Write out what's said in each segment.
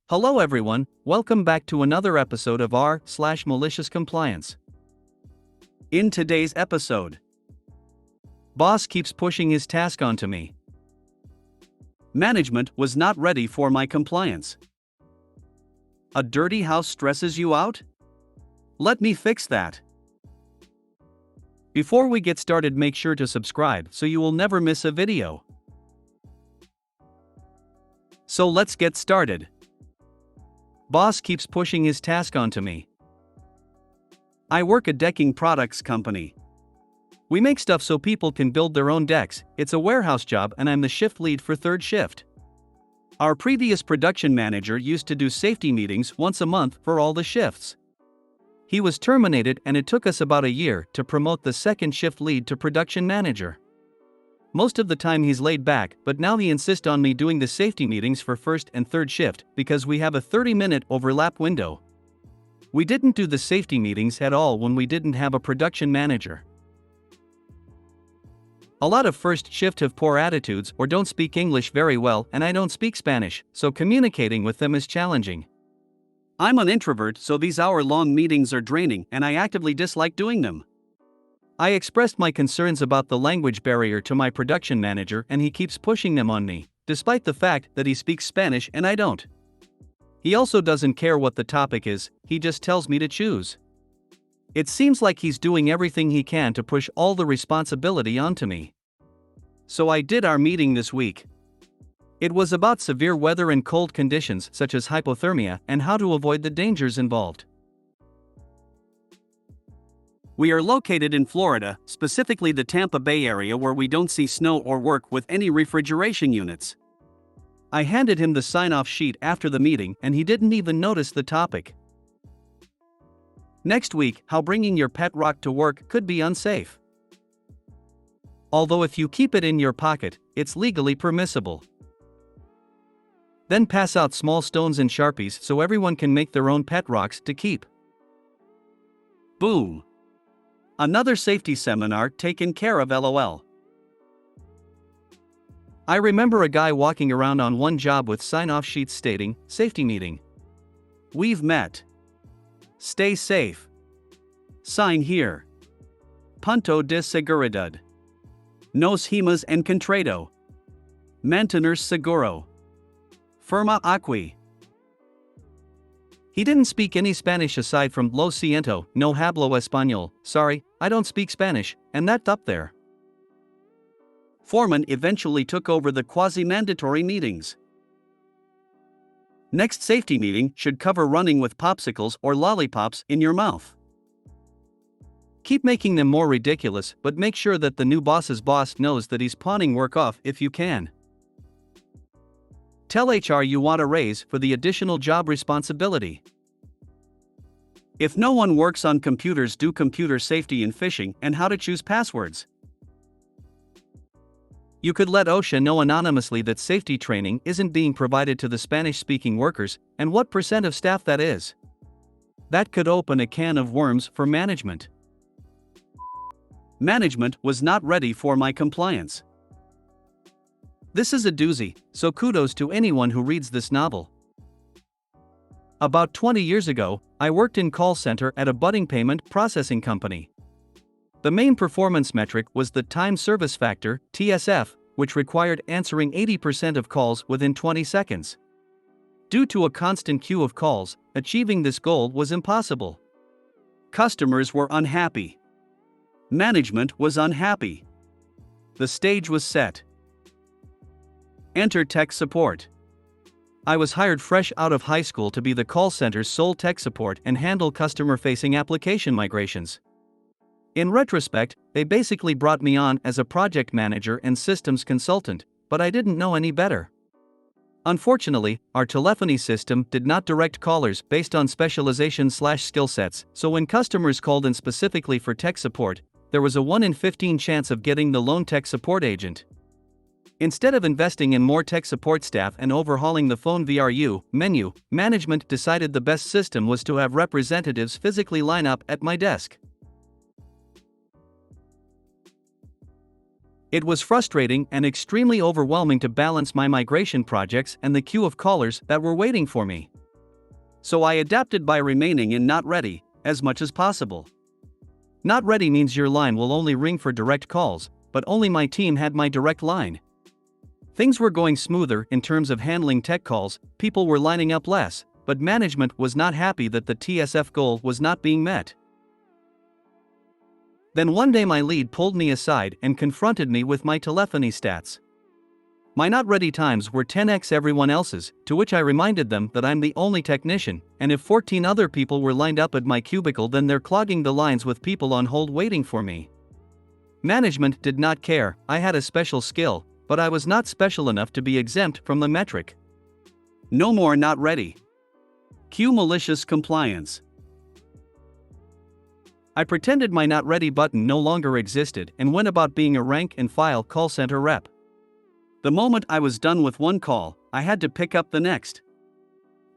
Hello everyone, welcome back to another episode of r/Malicious Compliance. In today's episode, boss keeps pushing his task onto me. Management was not ready for my compliance. A dirty house stresses you out? Let me fix that. Before we get started, make sure to subscribe so you will never miss a video. So let's get started. Boss keeps pushing his task onto me. I work at decking products company. We make stuff so people can build their own decks. It's a warehouse job and I'm the shift lead for third shift. Our previous production manager used to do safety meetings once a month for all the shifts. He was terminated and it took us about a year to promote the second shift lead to production manager. Most of the time he's laid back, but now he insists on me doing the safety meetings for first and third shift because we have a 30-minute overlap window. We didn't do the safety meetings at all when we didn't have a production manager. A lot of first shift have poor attitudes or don't speak English very well, and I don't speak Spanish, so communicating with them is challenging. I'm an introvert, so these hour-long meetings are draining and I actively dislike doing them. I expressed my concerns about the language barrier to my production manager and he keeps pushing them on me, despite the fact that he speaks Spanish and I don't. He also doesn't care what the topic is, he just tells me to choose. It seems like he's doing everything he can to push all the responsibility onto me. So I did our meeting this week. It was about severe weather and cold conditions such as hypothermia and how to avoid the dangers involved. We are located in Florida, specifically the Tampa Bay area where we don't see snow or work with any refrigeration units. I handed him the sign-off sheet after the meeting and he didn't even notice the topic. Next week, how bringing your pet rock to work could be unsafe. Although if you keep it in your pocket, it's legally permissible. Then pass out small stones and Sharpies so everyone can make their own pet rocks to keep. Boom. Another safety seminar taken care of, LOL. I remember a guy walking around on one job with sign-off sheets stating, safety meeting. We've met. Stay safe. Sign here. Punto de seguridad. Nos hemos encontrado. Mantener seguro. Firma aquí. He didn't speak any Spanish aside from lo siento, no hablo español, sorry, I don't speak Spanish, and that's up there. Foreman eventually took over the quasi-mandatory meetings. Next safety meeting should cover running with popsicles or lollipops in your mouth. Keep making them more ridiculous, but make sure that the new boss's boss knows that he's pawning work off if you can. Tell HR you want a raise for the additional job responsibility. If no one works on computers, do computer safety and phishing and how to choose passwords. You could let OSHA know anonymously that safety training isn't being provided to the Spanish-speaking workers and what % of staff that is. That could open a can of worms for management. Management was not ready for my compliance. This is a doozy, so kudos to anyone who reads this novel. About 20 years ago, I worked in call center at a budding payment processing company. The main performance metric was the time service factor, TSF, which required answering 80% of calls within 20 seconds. Due to a constant queue of calls, achieving this goal was impossible. Customers were unhappy. Management was unhappy. The stage was set. Enter tech support. I was hired fresh out of high school to be the call center's sole tech support and handle customer-facing application migrations. In retrospect, they basically brought me on as a project manager and systems consultant, but I didn't know any better. Unfortunately, our telephony system did not direct callers based on specialization/skill sets, so when customers called in specifically for tech support, there was a 1 in 15 chance of getting the lone tech support agent. Instead of investing in more tech support staff and overhauling the phone VRU menu, management decided the best system was to have representatives physically line up at my desk. It was frustrating and extremely overwhelming to balance my migration projects and the queue of callers that were waiting for me. So I adapted by remaining in not ready as much as possible. Not ready means your line will only ring for direct calls, but only my team had my direct line. Things were going smoother in terms of handling tech calls, people were lining up less, but management was not happy that the TSF goal was not being met. Then one day my lead pulled me aside and confronted me with my telephony stats. My not ready times were 10x everyone else's, to which I reminded them that I'm the only technician, and if 14 other people were lined up at my cubicle, then they're clogging the lines with people on hold waiting for me. Management did not care. I had a special skill, but I was not special enough to be exempt from the metric. No more not ready. Cue malicious compliance. I pretended my not ready button no longer existed and went about being a rank and file call center rep. The moment I was done with one call, I had to pick up the next.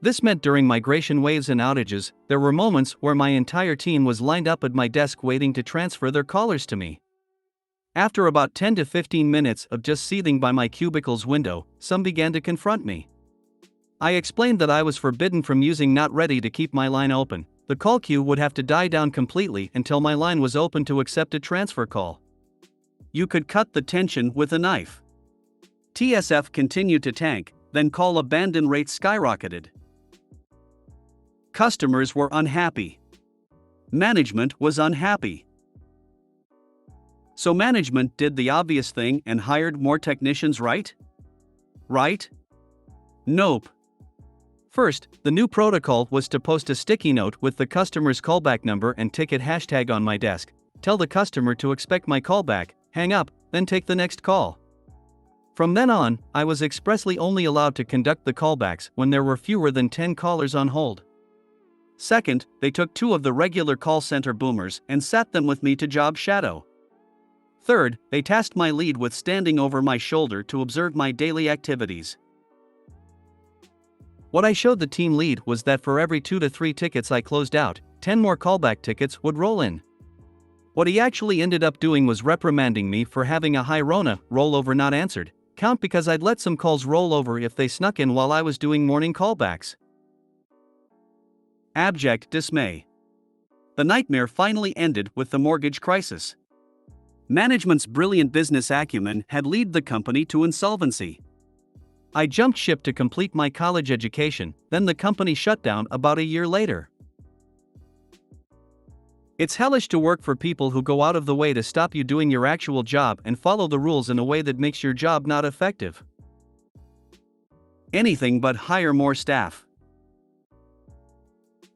This meant during migration waves and outages, there were moments where my entire team was lined up at my desk waiting to transfer their callers to me. After about 10 to 15 minutes of just seething by my cubicle's window, some began to confront me. I explained that I was forbidden from using not ready to keep my line open. The call queue would have to die down completely until my line was open to accept a transfer call. You could cut the tension with a knife. TSF continued to tank, then call abandon rate skyrocketed. Customers were unhappy. Management was unhappy. So management did the obvious thing and hired more technicians, right? Right? Nope. First, the new protocol was to post a sticky note with the customer's callback number and ticket hashtag on my desk, tell the customer to expect my callback, hang up, then take the next call. From then on, I was expressly only allowed to conduct the callbacks when there were fewer than 10 callers on hold. Second, they took 2 of the regular call center boomers and sat them with me to job shadow. Third, they tasked my lead with standing over my shoulder to observe my daily activities. What I showed the team lead was that for every 2 to 3 tickets I closed out, 10 more callback tickets would roll in. What he actually ended up doing was reprimanding me for having a high RONA, rollover not answered, count, because I'd let some calls roll over if they snuck in while I was doing morning callbacks. Abject dismay. The nightmare finally ended with the mortgage crisis. Management's brilliant business acumen had led the company to insolvency. I jumped ship to complete my college education, then the company shut down about a year later. It's hellish to work for people who go out of the way to stop you doing your actual job and follow the rules in a way that makes your job not effective. Anything but hire more staff.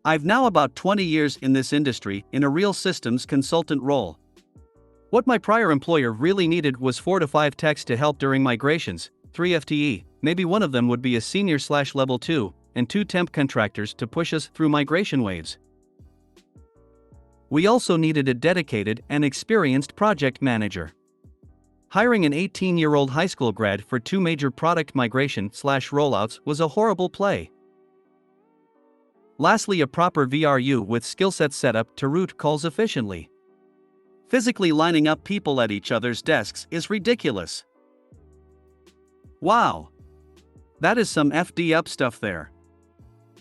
I've now about 20 years in this industry in a real systems consultant role. What my prior employer really needed was 4 to 5 techs to help during migrations, 3 FTE, maybe one of them would be a senior/level 2, and 2 temp contractors to push us through migration waves. We also needed a dedicated and experienced project manager. Hiring an 18-year-old high school grad for 2 major product migration/rollouts was a horrible play. Lastly, a proper VRU with skill sets set up to route calls efficiently. Physically lining up people at each other's desks is ridiculous. Wow! That is some FD up stuff there.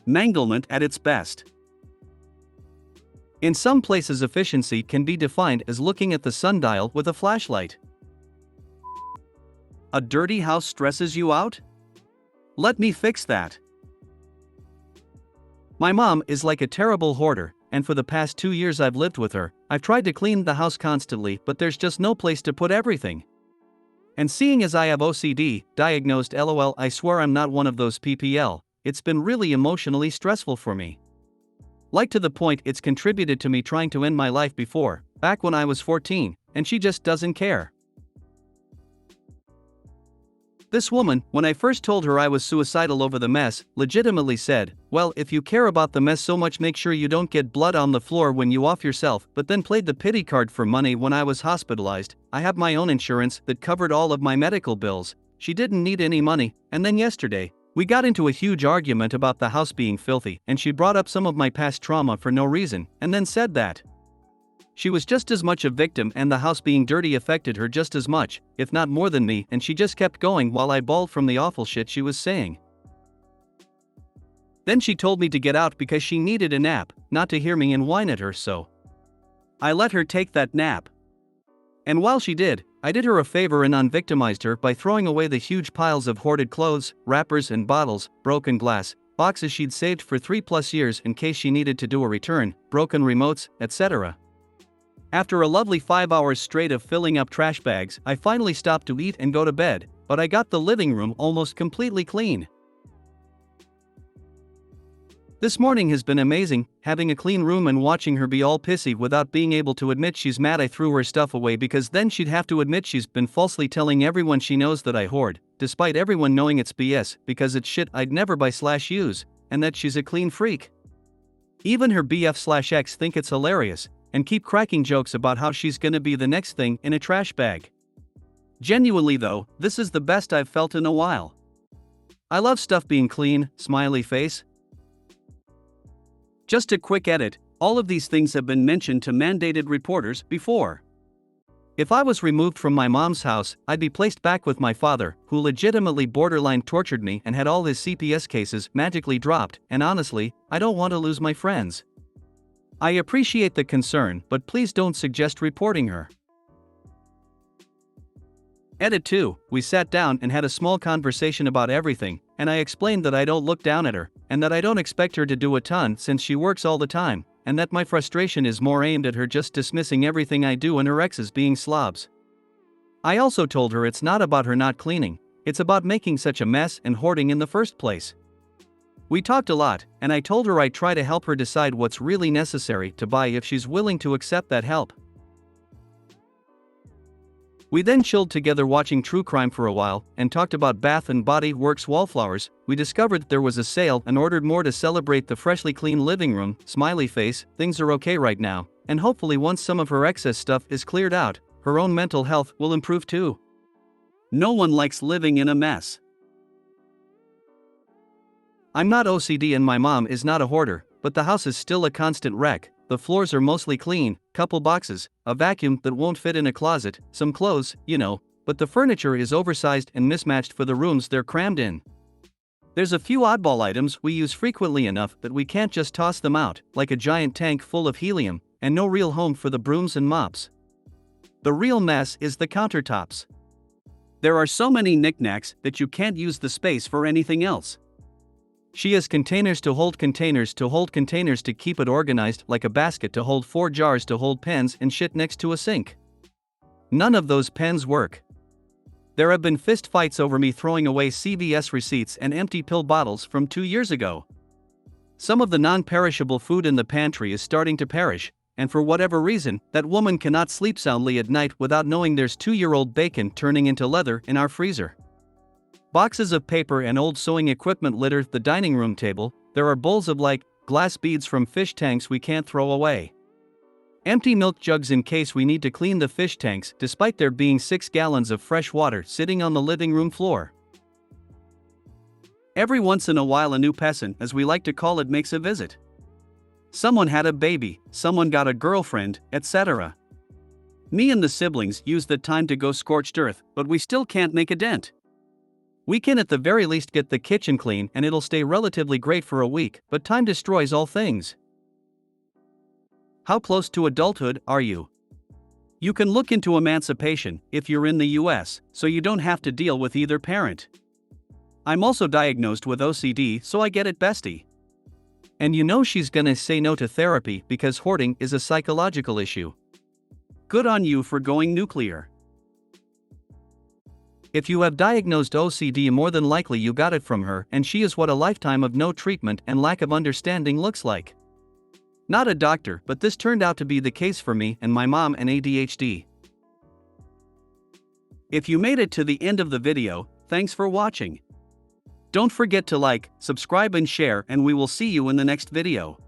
Manglement at its best. In some places, efficiency can be defined as looking at the sundial with a flashlight. A dirty house stresses you out? Let me fix that. My mom is like a terrible hoarder, and for the past 2 years I've lived with her, I've tried to clean the house constantly, but there's just no place to put everything. And seeing as I have OCD, diagnosed, LOL, I swear I'm not one of those PPL, it's been really emotionally stressful for me. Like to the point it's contributed to me trying to end my life before, back when I was 14, and she just doesn't care. This woman, when I first told her I was suicidal over the mess, legitimately said, well, if you care about the mess so much, make sure you don't get blood on the floor when you off yourself, but then played the pity card for money when I was hospitalized. I have my own insurance that covered all of my medical bills. She didn't need any money, and then yesterday, we got into a huge argument about the house being filthy, and she brought up some of my past trauma for no reason, and then said that She was just as much a victim, and the house being dirty affected her just as much, if not more than me, and she just kept going while I bawled from the awful shit she was saying. Then she told me to get out because she needed a nap, not to hear me and whine at her, so I let her take that nap. And while she did, I did her a favor and unvictimized her by throwing away the huge piles of hoarded clothes, wrappers and bottles, broken glass, boxes she'd saved for 3+ years in case she needed to do a return, broken remotes, etc. After a lovely 5 hours straight of filling up trash bags, I finally stopped to eat and go to bed, but I got the living room almost completely clean. This morning has been amazing, having a clean room and watching her be all pissy without being able to admit she's mad I threw her stuff away, because then she'd have to admit she's been falsely telling everyone she knows that I hoard, despite everyone knowing it's BS because it's shit I'd never buy/use, and that she's a clean freak. Even her BF/ex think it's hilarious, and keep cracking jokes about how she's gonna be the next thing in a trash bag. Genuinely though, this is the best I've felt in a while. I love stuff being clean, smiley face. Just a quick edit, all of these things have been mentioned to mandated reporters before. If I was removed from my mom's house, I'd be placed back with my father, who legitimately borderline tortured me and had all his CPS cases magically dropped, and honestly, I don't want to lose my friends. I appreciate the concern, but please don't suggest reporting her. Edit 2, we sat down and had a small conversation about everything, and I explained that I don't look down at her, and that I don't expect her to do a ton since she works all the time, and that my frustration is more aimed at her just dismissing everything I do and her exes being slobs. I also told her it's not about her not cleaning, it's about making such a mess and hoarding in the first place. We talked a lot, and I told her I'd try to help her decide what's really necessary to buy if she's willing to accept that help. We then chilled together watching true crime for a while, and talked about Bath & Body Works wallflowers. We discovered there was a sale and ordered more to celebrate the freshly clean living room, smiley face. Things are okay right now, and hopefully once some of her excess stuff is cleared out, her own mental health will improve too. No one likes living in a mess. I'm not OCD and my mom is not a hoarder, but the house is still a constant wreck. The floors are mostly clean, couple boxes, a vacuum that won't fit in a closet, some clothes, but the furniture is oversized and mismatched for the rooms they're crammed in. There's a few oddball items we use frequently enough that we can't just toss them out, like a giant tank full of helium, and no real home for the brooms and mops. The real mess is the countertops. There are so many knickknacks that you can't use the space for anything else. She has containers to hold containers to hold containers to keep it organized, like a basket to hold 4 jars to hold pens and shit next to a sink. None of those pens work. There have been fist fights over me throwing away CVS receipts and empty pill bottles from 2 years ago. Some of the non-perishable food in the pantry is starting to perish, and for whatever reason, that woman cannot sleep soundly at night without knowing there's 2-year-old bacon turning into leather in our freezer. Boxes of paper and old sewing equipment litter the dining room table. There are bowls of glass beads from fish tanks we can't throw away. Empty milk jugs in case we need to clean the fish tanks, despite there being 6 gallons of fresh water sitting on the living room floor. Every once in a while a new peasant, as we like to call it, makes a visit. Someone had a baby, someone got a girlfriend, etc. Me and the siblings use the time to go scorched earth, but we still can't make a dent. We can at the very least get the kitchen clean and it'll stay relatively great for a week, but time destroys all things. How close to adulthood are you? You can look into emancipation if you're in the US, so you don't have to deal with either parent. I'm also diagnosed with OCD, so I get it, bestie. And she's gonna say no to therapy because hoarding is a psychological issue. Good on you for going nuclear. If you have diagnosed OCD, more than likely you got it from her, and she is what a lifetime of no treatment and lack of understanding looks like. Not a doctor, but this turned out to be the case for me and my mom and ADHD. If you made it to the end of the video, thanks for watching. Don't forget to like, subscribe and share, and we will see you in the next video.